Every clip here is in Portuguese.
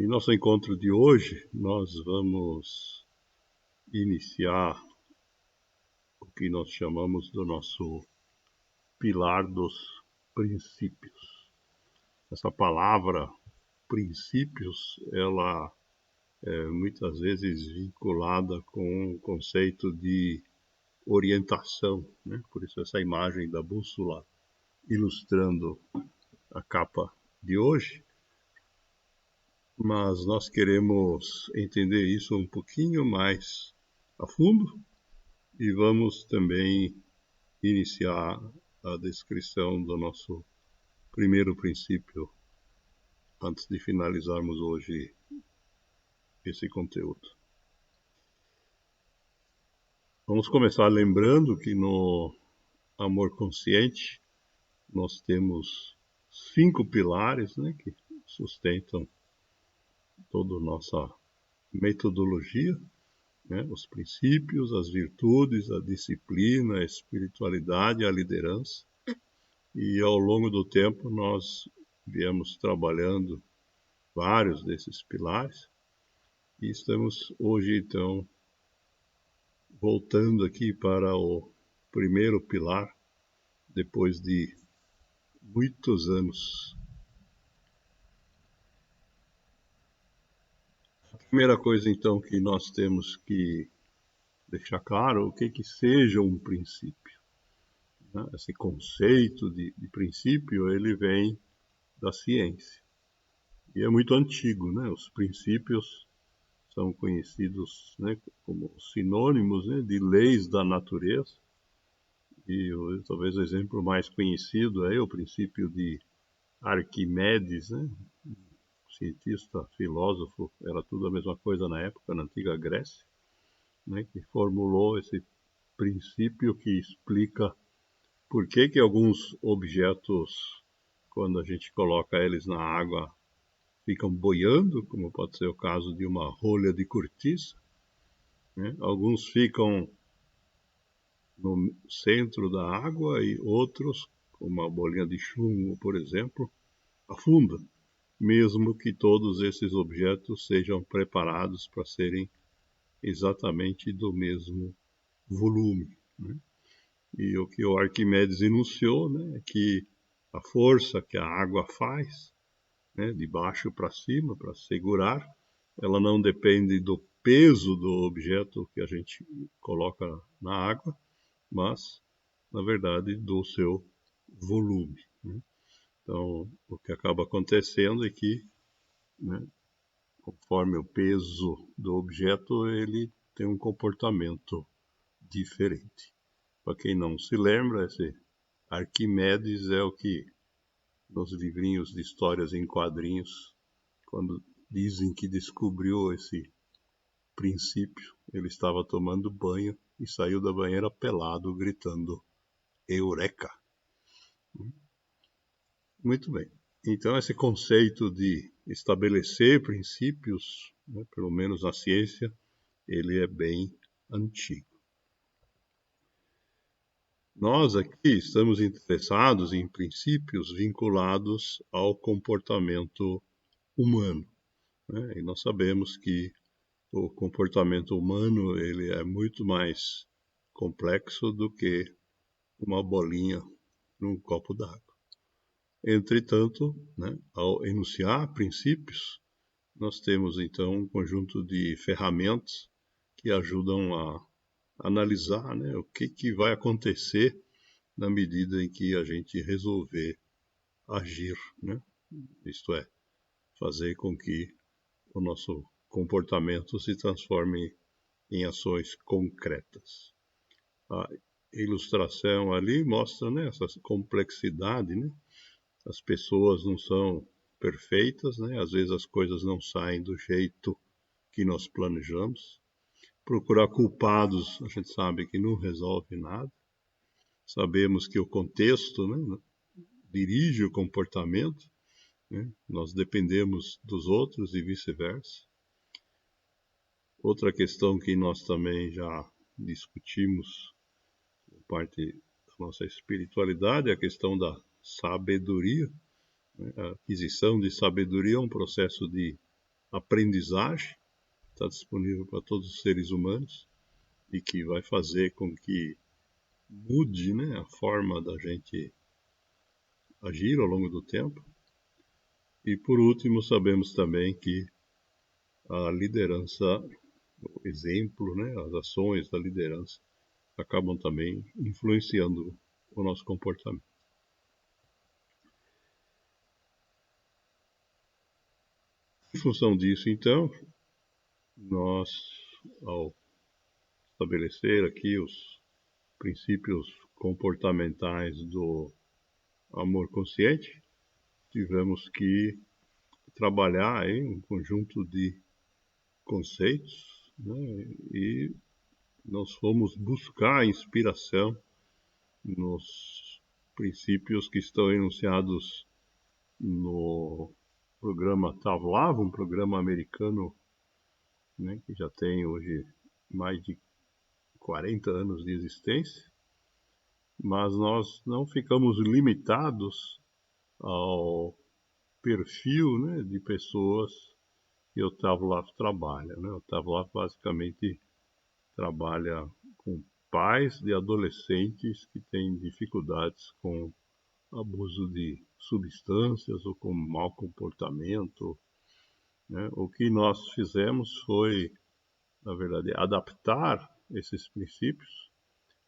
Em nosso encontro de hoje, nós vamos iniciar o que nós chamamos do nosso pilar dos princípios. Essa palavra princípios, ela é muitas vezes vinculada com o conceito de orientação, né? Por isso essa imagem da bússola ilustrando a capa de hoje. Mas nós queremos entender isso um pouquinho mais a fundo e vamos também iniciar a descrição do nosso primeiro princípio antes de finalizarmos hoje esse conteúdo. Vamos começar lembrando que no amor consciente nós temos 5 pilares, né, que sustentam toda a nossa metodologia, né, os princípios, as virtudes, a disciplina, a espiritualidade, a liderança. E ao longo do tempo nós viemos trabalhando vários desses pilares e estamos hoje então voltando aqui para o primeiro pilar depois de muitos anos. A primeira coisa então que nós temos que deixar claro o que seja um princípio. Né? Esse conceito de princípio ele vem da ciência e é muito antigo, né? Os princípios são conhecidos, né, como sinônimos, né, de leis da natureza. E talvez o exemplo mais conhecido é o princípio de Arquimedes, né, cientista, filósofo, era tudo a mesma coisa na época, na antiga Grécia, né, que formulou esse princípio que explica por que alguns objetos, quando a gente coloca eles na água, ficam boiando, como pode ser o caso de uma rolha de cortiça, né? Alguns ficam no centro da água e outros, como uma bolinha de chumbo, por exemplo, afundam, mesmo que todos esses objetos sejam preparados para serem exatamente do mesmo volume, né? E o que o Arquimedes enunciou, né, é que a força que a água faz, né, de baixo para cima, para segurar, ela não depende do peso do objeto que a gente coloca na água, mas, na verdade, do seu volume, né? Então, o que acaba acontecendo é que, né, conforme o peso do objeto, ele tem um comportamento diferente. Para quem não se lembra, esse Arquimedes é o que, nos livrinhos de histórias em quadrinhos, quando dizem que descobriu esse princípio, ele estava tomando banho e saiu da banheira pelado, gritando Eureka! Muito bem. Então, esse conceito de estabelecer princípios, né, pelo menos na ciência, ele é bem antigo. Nós aqui estamos interessados em princípios vinculados ao comportamento humano, né? E nós sabemos que o comportamento humano ele é muito mais complexo do que uma bolinha num copo d'água. Entretanto, né, ao enunciar princípios, nós temos então um conjunto de ferramentas que ajudam a analisar, né, o que vai acontecer na medida em que a gente resolver agir, né? Isto é, fazer com que o nosso comportamento se transforme em ações concretas. A ilustração ali mostra, né, essa complexidade, né? As pessoas não são perfeitas, né? Às vezes as coisas não saem do jeito que nós planejamos. Procurar culpados, a gente sabe que não resolve nada. Sabemos que o contexto, né, dirige o comportamento, né? Nós dependemos dos outros e vice-versa. Outra questão que nós também já discutimos, parte da nossa espiritualidade, é a questão da sabedoria. A aquisição de sabedoria é um processo de aprendizagem, está disponível para todos os seres humanos e que vai fazer com que mude, né, a forma da gente agir ao longo do tempo. E por último, sabemos também que a liderança, o exemplo, né, as ações da liderança acabam também influenciando o nosso comportamento. Em função disso, então, nós, ao estabelecer aqui os princípios comportamentais do amor consciente, tivemos que trabalhar em um conjunto de conceitos, né, e nós fomos buscar inspiração nos princípios que estão enunciados no programa Tavlava, um programa americano, né, que já tem hoje mais de 40 anos de existência, mas nós não ficamos limitados ao perfil, né, de pessoas que o Tavlava trabalha. Né? O Tavlava basicamente trabalha com pais de adolescentes que têm dificuldades com abuso de substâncias ou com mau comportamento. Né? O que nós fizemos foi, na verdade, adaptar esses princípios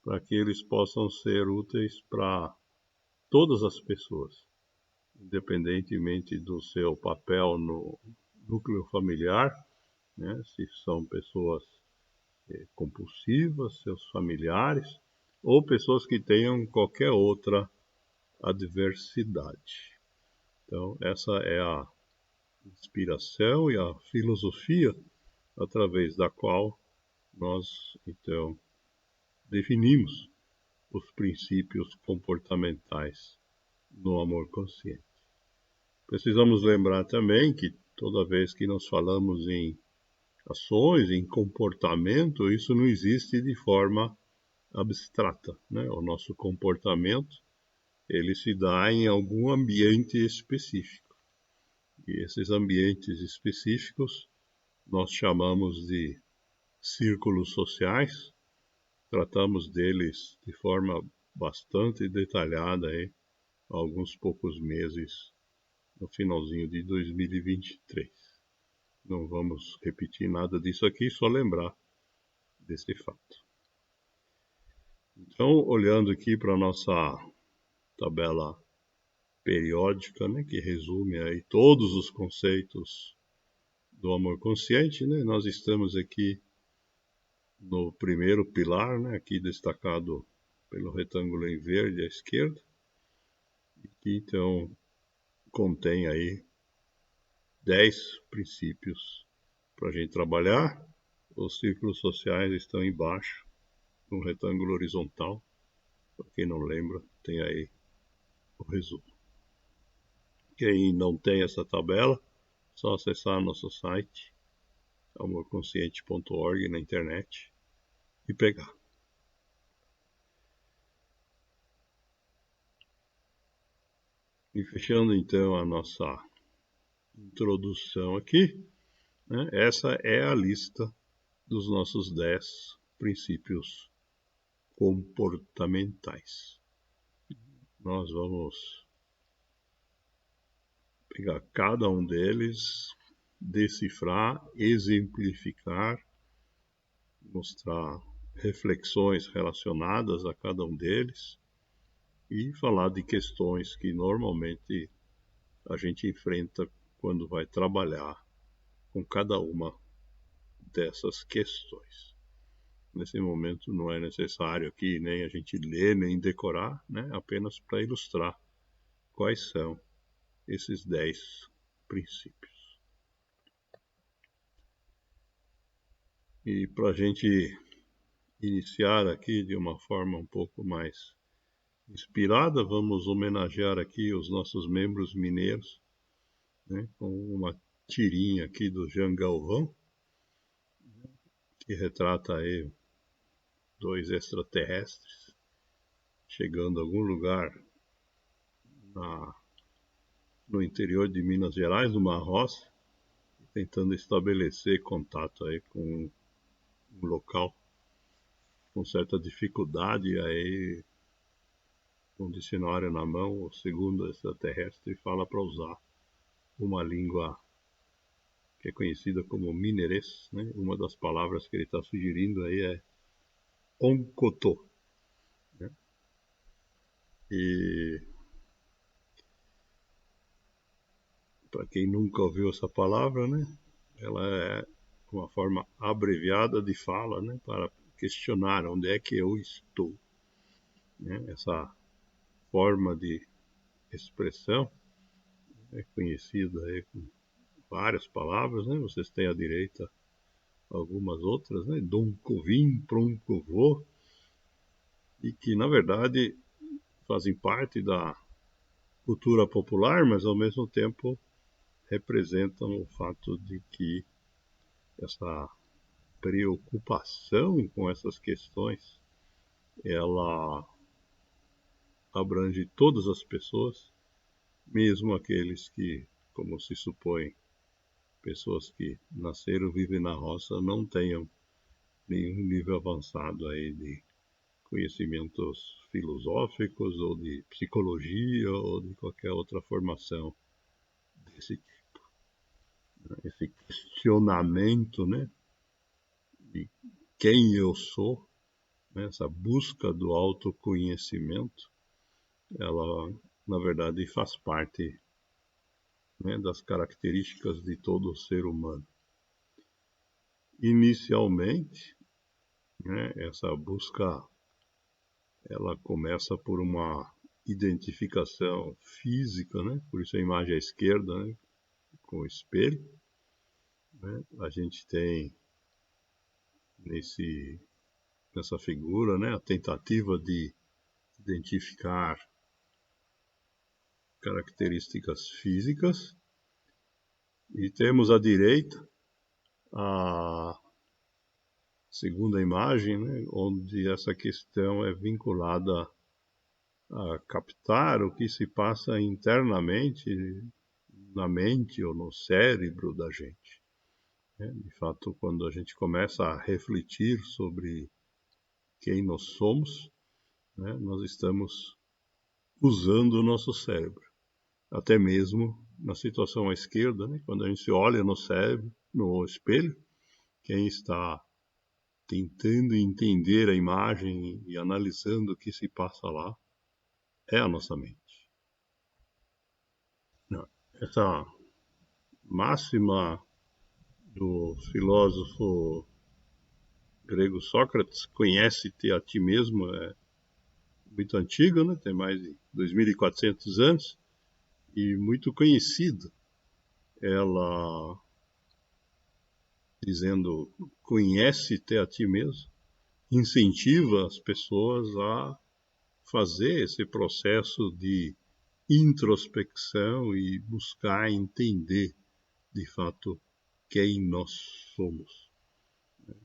para que eles possam ser úteis para todas as pessoas, independentemente do seu papel no núcleo familiar, né? Se são pessoas compulsivas, seus familiares, ou pessoas que tenham qualquer outra adversidade. Então, essa é a inspiração e a filosofia através da qual nós, então, definimos os princípios comportamentais no amor consciente. Precisamos lembrar também que toda vez que nós falamos em ações, em comportamento, isso não existe de forma abstrata, né? O nosso comportamento, ele se dá em algum ambiente específico. E esses ambientes específicos nós chamamos de círculos sociais. Tratamos deles de forma bastante detalhada aí, há alguns poucos meses, no finalzinho de 2023. Não vamos repetir nada disso aqui, só lembrar desse fato. Então, olhando aqui para a nossa tabela periódica, né, que resume aí todos os conceitos do amor consciente, né, nós estamos aqui no primeiro pilar, né, aqui destacado pelo retângulo em verde à esquerda, que então contém aí 10 princípios para a gente trabalhar. Os círculos sociais estão embaixo, no retângulo horizontal. Para quem não lembra, tem aí o resumo. Quem não tem essa tabela, só acessar nosso site, amorconsciente.org na internet e pegar. E fechando então a nossa introdução aqui, né, essa é a lista dos nossos 10 princípios comportamentais. Nós vamos pegar cada um deles, decifrar, exemplificar, mostrar reflexões relacionadas a cada um deles e falar de questões que normalmente a gente enfrenta quando vai trabalhar com cada uma dessas questões. Nesse momento não é necessário aqui nem a gente ler, nem decorar, né? Apenas para ilustrar quais são esses 10 princípios. E para a gente iniciar aqui de uma forma um pouco mais inspirada, vamos homenagear aqui os nossos membros mineiros, né, com uma tirinha aqui do Jean Galvão, que retrata aí 2 extraterrestres chegando a algum lugar no interior de Minas Gerais, numa roça, tentando estabelecer contato aí com um local com certa dificuldade, aí com um dicionário na mão, o segundo extraterrestre fala para usar uma língua que é conhecida como mineirês, né? Uma das palavras que ele está sugerindo aí é oncotô, né? E para quem nunca ouviu essa palavra, né? Ela é uma forma abreviada de fala, né? Para questionar onde é que eu estou, né? Essa forma de expressão é conhecida aí com várias palavras, né? Vocês têm à direita algumas outras, né? Dom Covim, Proncovô, e que na verdade fazem parte da cultura popular, mas ao mesmo tempo representam o fato de que essa preocupação com essas questões ela abrange todas as pessoas, mesmo aqueles que, como se supõe, pessoas que nasceram e vivem na roça não tenham nenhum nível avançado aí de conhecimentos filosóficos ou de psicologia ou de qualquer outra formação desse tipo. Esse questionamento, né, de quem eu sou, né, essa busca do autoconhecimento, ela, na verdade, faz parte, né, das características de todo ser humano. Inicialmente, né, essa busca ela começa por uma identificação física, né? Por isso a imagem à esquerda, né? Com o espelho, né? A gente tem nessa figura, né? A tentativa de identificar características físicas e temos à direita a segunda imagem, né? Onde essa questão é vinculada a captar o que se passa internamente na mente ou no cérebro da gente, né? De fato, quando a gente começa a refletir sobre quem nós somos, né, nós estamos usando o nosso cérebro. Até mesmo na situação à esquerda, né, quando a gente se olha no cérebro, no espelho, quem está tentando entender a imagem e analisando o que se passa lá é a nossa mente. Não, essa máxima do filósofo grego Sócrates, conhece-te a ti mesmo, é muito antiga, né? Tem mais de 2.400 anos e muito conhecida. Ela dizendo conhece-te a ti mesmo, incentiva as pessoas a fazer esse processo de introspecção e buscar entender de fato quem nós somos.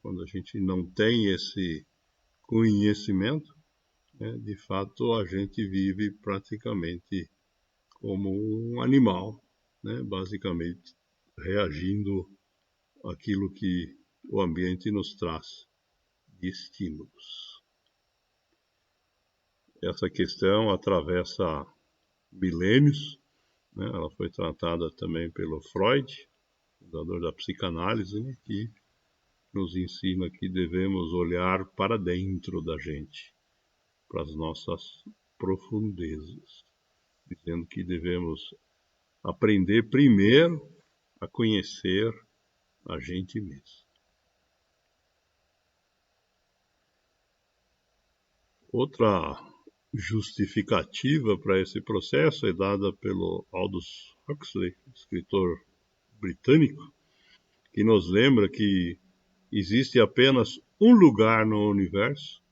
Quando a gente não tem esse conhecimento, né, de fato a gente vive praticamente como um animal, né, basicamente reagindo àquilo que o ambiente nos traz de estímulos. Essa questão atravessa milênios, né, ela foi tratada também pelo Freud, fundador da psicanálise, né, que nos ensina que devemos olhar para dentro da gente, para as nossas profundezas, dizendo que devemos aprender primeiro a conhecer a gente mesmo. Outra justificativa para esse processo é dada pelo Aldous Huxley, escritor britânico, que nos lembra que existe apenas um lugar no universo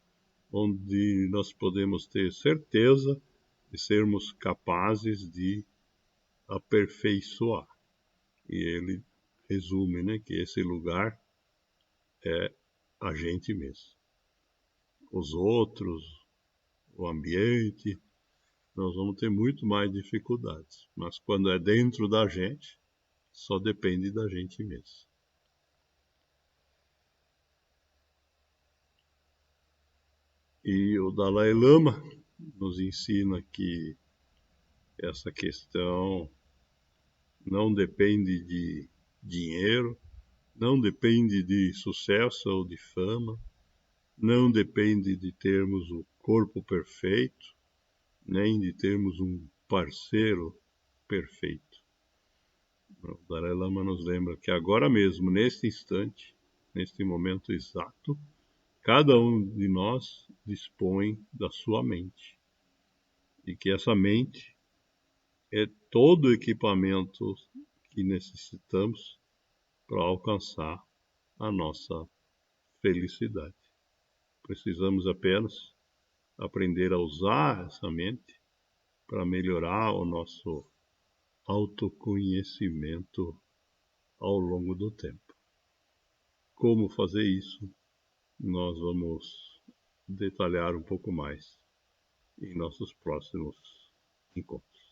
onde nós podemos ter certeza de sermos capazes de aperfeiçoar. E ele resume, né, que esse lugar é a gente mesmo. Os outros, o ambiente, nós vamos ter muito mais dificuldades. Mas quando é dentro da gente, só depende da gente mesmo. E o Dalai Lama nos ensina que essa questão não depende de dinheiro, não depende de sucesso ou de fama, não depende de termos o corpo perfeito, nem de termos um parceiro perfeito. O Dalai Lama nos lembra que agora mesmo, neste instante, neste momento exato, cada um de nós dispõe da sua mente. E que essa mente é todo o equipamento que necessitamos para alcançar a nossa felicidade. Precisamos apenas aprender a usar essa mente para melhorar o nosso autoconhecimento ao longo do tempo. Como fazer isso? Nós vamos detalhar um pouco mais em nossos próximos encontros.